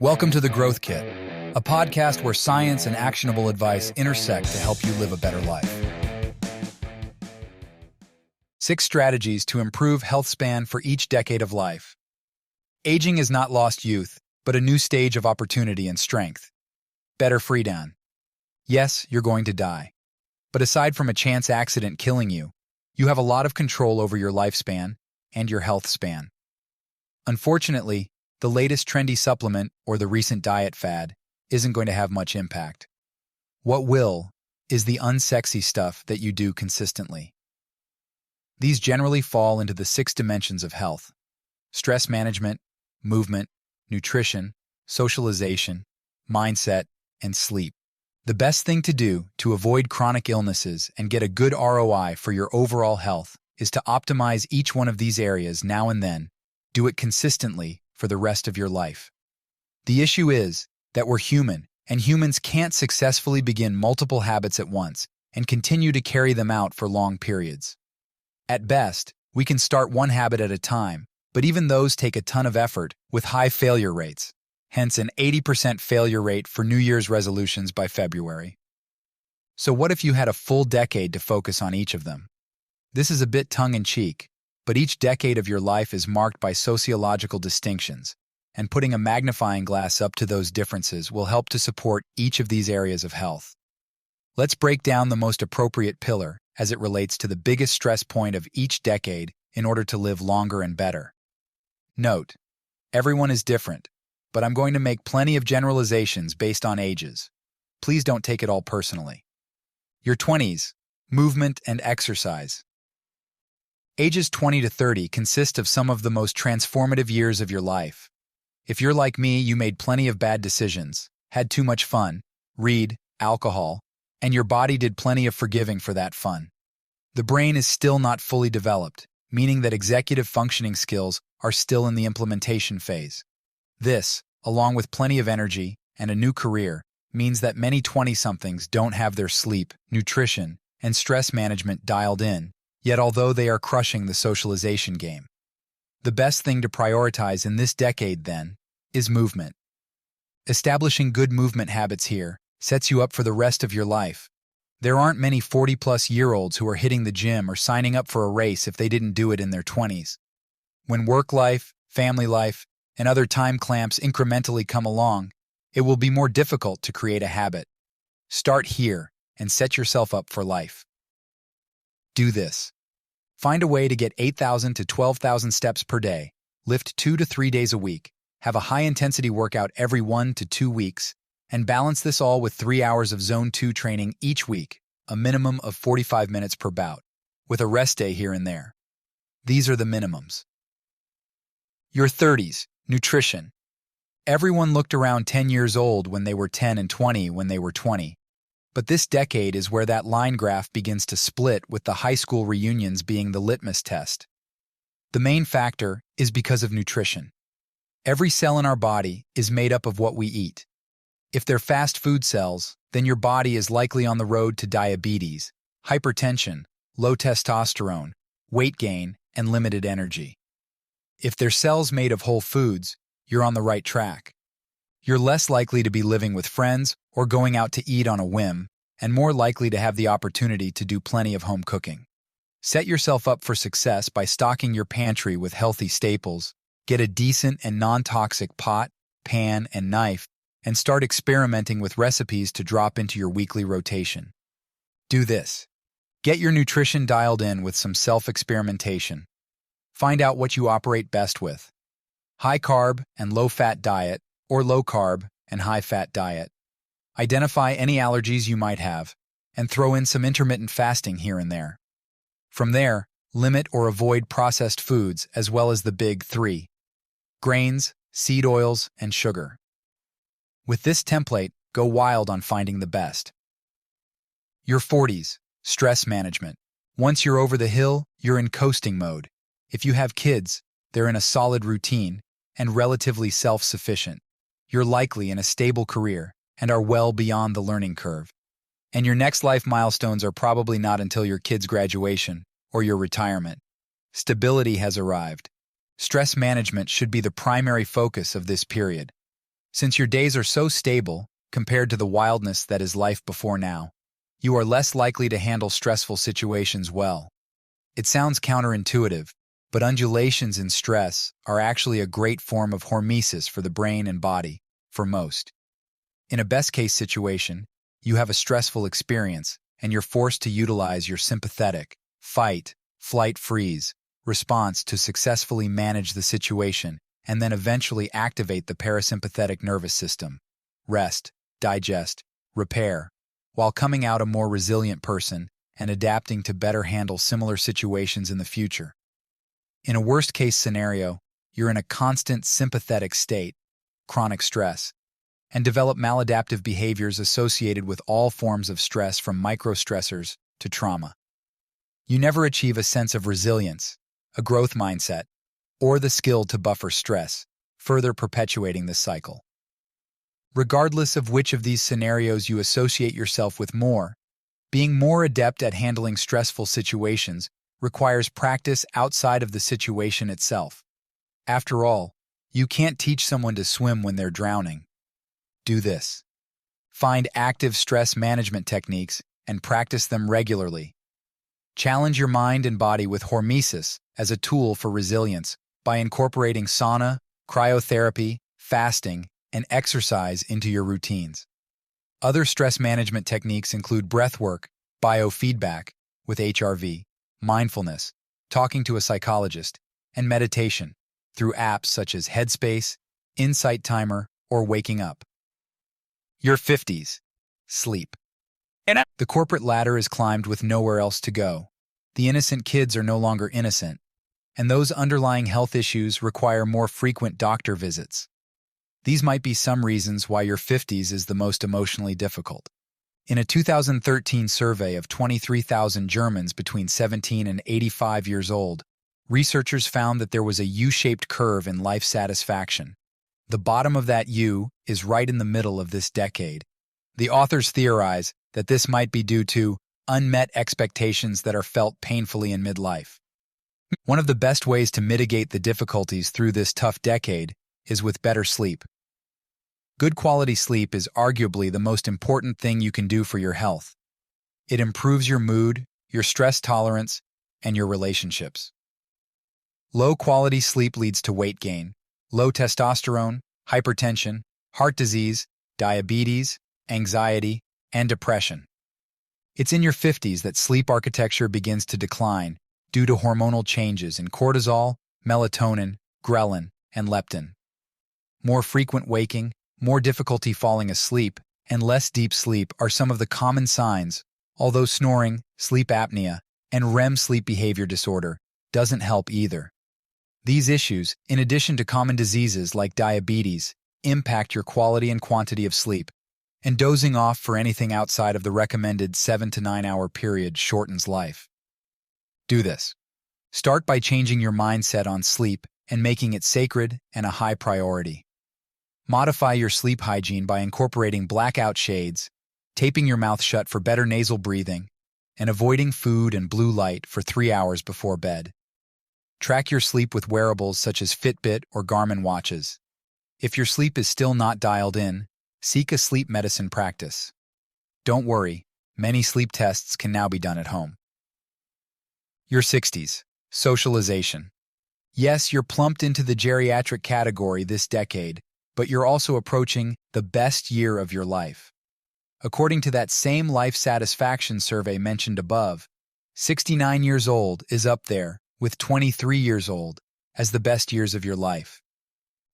Welcome to The Growth Kit, a podcast where science and actionable advice intersect to help you live a better life. 6 strategies to improve health span for each decade of life. Aging is not lost youth, but a new stage of opportunity and strength. Better freedown. Yes, you're going to die. But aside from a chance accident killing you, you have a lot of control over your lifespan and your health span. Unfortunately, the latest trendy supplement or the recent diet fad isn't going to have much impact. What will is the unsexy stuff that you do consistently. These generally fall into the 6 dimensions of health: stress management, movement, nutrition, socialization, mindset, and sleep. The best thing to do to avoid chronic illnesses and get a good ROI for your overall health is to optimize each one of these areas now and then. Do it consistently for the rest of your life. The issue is that we're human, and humans can't successfully begin multiple habits at once and continue to carry them out for long periods. At best, we can start one habit at a time, but even those take a ton of effort with high failure rates, hence an 80% failure rate for New Year's resolutions by February. So what if you had a full decade to focus on each of them? This is a bit tongue-in-cheek, but each decade of your life is marked by sociological distinctions, and putting a magnifying glass up to those differences will help to support each of these areas of health. Let's break down the most appropriate pillar as it relates to the biggest stress point of each decade in order to live longer and better. Note, everyone is different, but I'm going to make plenty of generalizations based on ages. Please don't take it all personally. Your 20s, movement and exercise. Ages 20 to 30 consist of some of the most transformative years of your life. If you're like me, you made plenty of bad decisions, had too much fun, read, alcohol, and your body did plenty of forgiving for that fun. The brain is still not fully developed, meaning that executive functioning skills are still in the implementation phase. This, along with plenty of energy and a new career, means that many 20-somethings don't have their sleep, nutrition, and stress management dialed in. Yet although they are crushing the socialization game. The best thing to prioritize in this decade, then, is movement. Establishing good movement habits here sets you up for the rest of your life. There aren't many 40-plus-year-olds who are hitting the gym or signing up for a race if they didn't do it in their 20s. When work life, family life, and other time clamps incrementally come along, it will be more difficult to create a habit. Start here and set yourself up for life. Do this. Find a way to get 8,000 to 12,000 steps per day, lift 2 to 3 days a week, have a high-intensity workout every 1 to 2 weeks, and balance this all with 3 hours of Zone 2 training each week, a minimum of 45 minutes per bout, with a rest day here and there. These are the minimums. Your 30s, nutrition. Everyone looked around 10 years old when they were 10 and 20 when they were 20. But this decade is where that line graph begins to split, with the high school reunions being the litmus test. The main factor is because of nutrition. Every cell in our body is made up of what we eat. If they're fast food cells, then your body is likely on the road to diabetes, hypertension, low testosterone, weight gain, and limited energy. If they're cells made of whole foods, you're on the right track. You're less likely to be living with friends or going out to eat on a whim, and more likely to have the opportunity to do plenty of home cooking. Set yourself up for success by stocking your pantry with healthy staples, get a decent and non-toxic pot, pan, and knife, and start experimenting with recipes to drop into your weekly rotation. Do this. Get your nutrition dialed in with some self-experimentation. Find out what you operate best with. High-carb and low-fat diet, or low-carb and high-fat diet. Identify any allergies you might have, and throw in some intermittent fasting here and there. From there, limit or avoid processed foods as well as the big 3: grains, seed oils, and sugar. With this template, go wild on finding the best. Your 40s, stress management. Once you're over the hill, you're in coasting mode. If you have kids, they're in a solid routine and relatively self-sufficient. You're likely in a stable career and are well beyond the learning curve. And your next life milestones are probably not until your kid's graduation or your retirement. Stability has arrived. Stress management should be the primary focus of this period. Since your days are so stable, compared to the wildness that is life before now, you are less likely to handle stressful situations well. It sounds counterintuitive, but undulations in stress are actually a great form of hormesis for the brain and body, for most. In a best-case situation, you have a stressful experience, and you're forced to utilize your sympathetic, fight, flight, freeze response to successfully manage the situation and then eventually activate the parasympathetic nervous system, rest, digest, repair, while coming out a more resilient person and adapting to better handle similar situations in the future. In a worst-case scenario, you're in a constant sympathetic state, chronic stress, and develop maladaptive behaviors associated with all forms of stress from microstressors to trauma. You never achieve a sense of resilience, a growth mindset, or the skill to buffer stress, further perpetuating this cycle. Regardless of which of these scenarios you associate yourself with more, being more adept at handling stressful situations requires practice outside of the situation itself. After all, you can't teach someone to swim when they're drowning. Do this. Find active stress management techniques and practice them regularly. Challenge your mind and body with hormesis as a tool for resilience by incorporating sauna, cryotherapy, fasting, and exercise into your routines. Other stress management techniques include breathwork, biofeedback with HRV, mindfulness, talking to a psychologist, and meditation through apps such as Headspace, Insight Timer, or Waking Up. Your 50s. Sleep. The corporate ladder is climbed with nowhere else to go. The innocent kids are no longer innocent, and those underlying health issues require more frequent doctor visits. These might be some reasons why your 50s is the most emotionally difficult. In a 2013 survey of 23,000 Germans between 17 and 85 years old, researchers found that there was a U-shaped curve in life satisfaction. The bottom of that U is right in the middle of this decade. The authors theorize that this might be due to unmet expectations that are felt painfully in midlife. One of the best ways to mitigate the difficulties through this tough decade is with better sleep. Good quality sleep is arguably the most important thing you can do for your health. It improves your mood, your stress tolerance, and your relationships. Low quality sleep leads to weight gain, low testosterone, hypertension, heart disease, diabetes, anxiety, and depression. It's in your 50s that sleep architecture begins to decline due to hormonal changes in cortisol, melatonin, ghrelin, and leptin. More frequent waking, more difficulty falling asleep, and less deep sleep are some of the common signs, although snoring, sleep apnea, and REM sleep behavior disorder doesn't help either. These issues, in addition to common diseases like diabetes, impact your quality and quantity of sleep, and dozing off for anything outside of the recommended 7 to 9 hour period shortens life. Do this. Start by changing your mindset on sleep and making it sacred and a high priority. Modify your sleep hygiene by incorporating blackout shades, taping your mouth shut for better nasal breathing, and avoiding food and blue light for 3 hours before bed. Track your sleep with wearables such as Fitbit or Garmin watches. If your sleep is still not dialed in, seek a sleep medicine practice. Don't worry, many sleep tests can now be done at home. Your 60s. Socialization. Yes, you're plumped into the geriatric category this decade, but you're also approaching the best year of your life. According to that same life satisfaction survey mentioned above, 69 years old is up there with 23 years old as the best years of your life.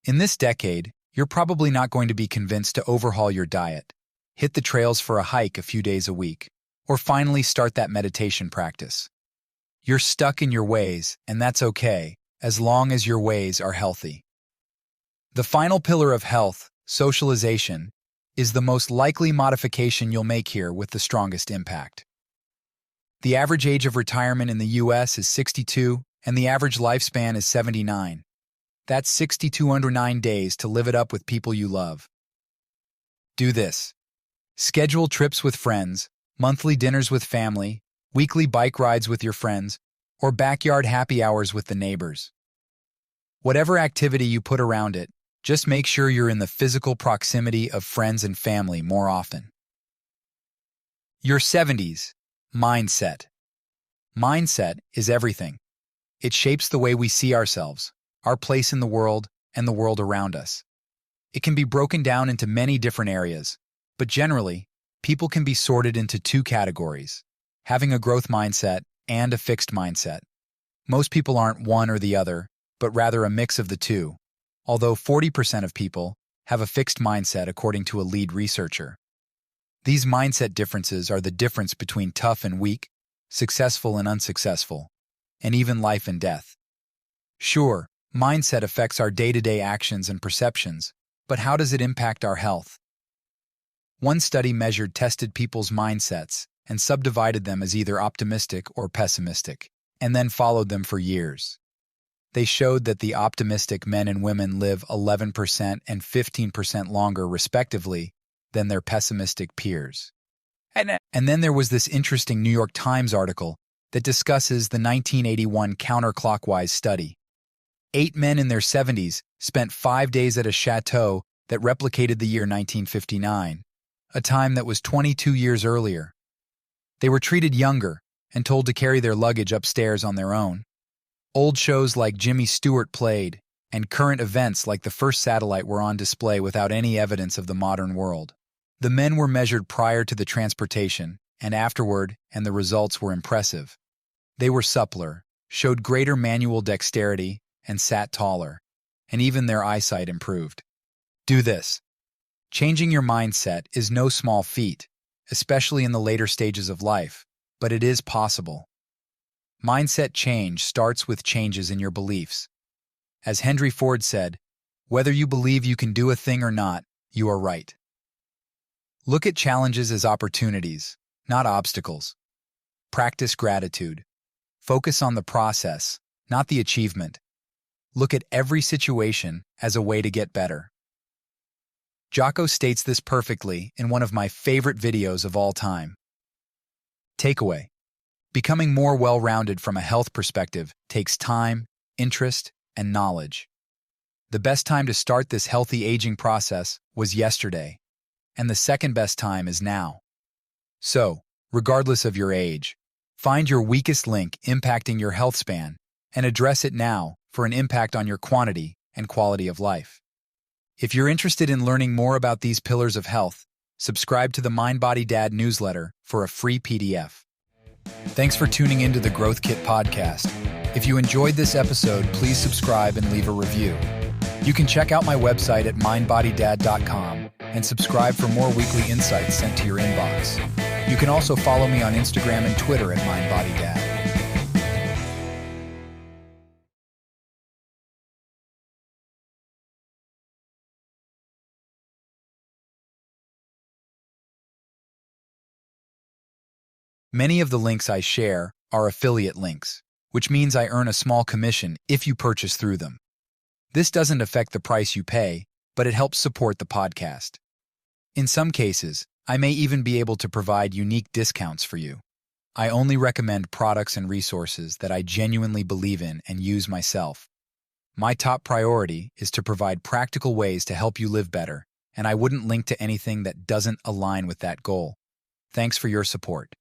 In this decade, you're probably not going to be convinced to overhaul your diet, hit the trails for a hike a few days a week, or finally start that meditation practice. You're stuck in your ways, and that's okay, as long as your ways are healthy. The final pillar of health, socialization, is the most likely modification you'll make here with the strongest impact. The average age of retirement in the U.S. is 62, and the average lifespan is 79. That's 6,209 days to live it up with people you love. Do this. Schedule trips with friends, monthly dinners with family, weekly bike rides with your friends, or backyard happy hours with the neighbors. Whatever activity you put around it, Just make sure you're in the physical proximity of friends and family more often. Your 70s. Mindset. Mindset is everything. It shapes the way we see ourselves, our place in the world, and the world around us. It can be broken down into many different areas, but generally, people can be sorted into two categories: having a growth mindset and a fixed mindset. Most people aren't one or the other, but rather a mix of the two, although 40% of people have a fixed mindset according to a lead researcher. These mindset differences are the difference between tough and weak, successful and unsuccessful, and even life and death. Sure, mindset affects our day-to-day actions and perceptions, but how does it impact our health? One study measured tested people's mindsets and subdivided them as either optimistic or pessimistic, and then followed them for years. They showed that the optimistic men and women live 11% and 15% longer, respectively, than their pessimistic peers. And then there was this interesting New York Times article that discusses the 1981 counterclockwise study. 8 men in their 70s spent 5 days at a chateau that replicated the year 1959, a time that was 22 years earlier. They were treated younger and told to carry their luggage upstairs on their own. Old shows like Jimmy Stewart played, and current events like the first satellite were on display without any evidence of the modern world. The men were measured prior to the transportation and afterward, and the results were impressive. They were suppler, showed greater manual dexterity, and sat taller, and even their eyesight improved. Do this. Changing your mindset is no small feat, especially in the later stages of life, but it is possible. Mindset change starts with changes in your beliefs. As Henry Ford said, "Whether you believe you can do a thing or not, you are right." Look at challenges as opportunities, not obstacles. Practice gratitude. Focus on the process, not the achievement. Look at every situation as a way to get better. Jocko states this perfectly in one of my favorite videos of all time. Takeaway: becoming more well-rounded from a health perspective takes time, interest, and knowledge. The best time to start this healthy aging process was yesterday, and the second best time is now. So, regardless of your age, find your weakest link impacting your health span and address it now for an impact on your quantity and quality of life. If you're interested in learning more about these pillars of health, subscribe to the Mind Body Dad newsletter for a free PDF. Thanks for tuning into the Growth Kit podcast. If you enjoyed this episode, please subscribe and leave a review. You can check out my website at mindbodydad.com and subscribe for more weekly insights sent to your inbox. You can also follow me on Instagram and Twitter at mindbodydad. Many of the links I share are affiliate links, which means I earn a small commission if you purchase through them. This doesn't affect the price you pay, but it helps support the podcast. In some cases, I may even be able to provide unique discounts for you. I only recommend products and resources that I genuinely believe in and use myself. My top priority is to provide practical ways to help you live better, and I wouldn't link to anything that doesn't align with that goal. Thanks for your support.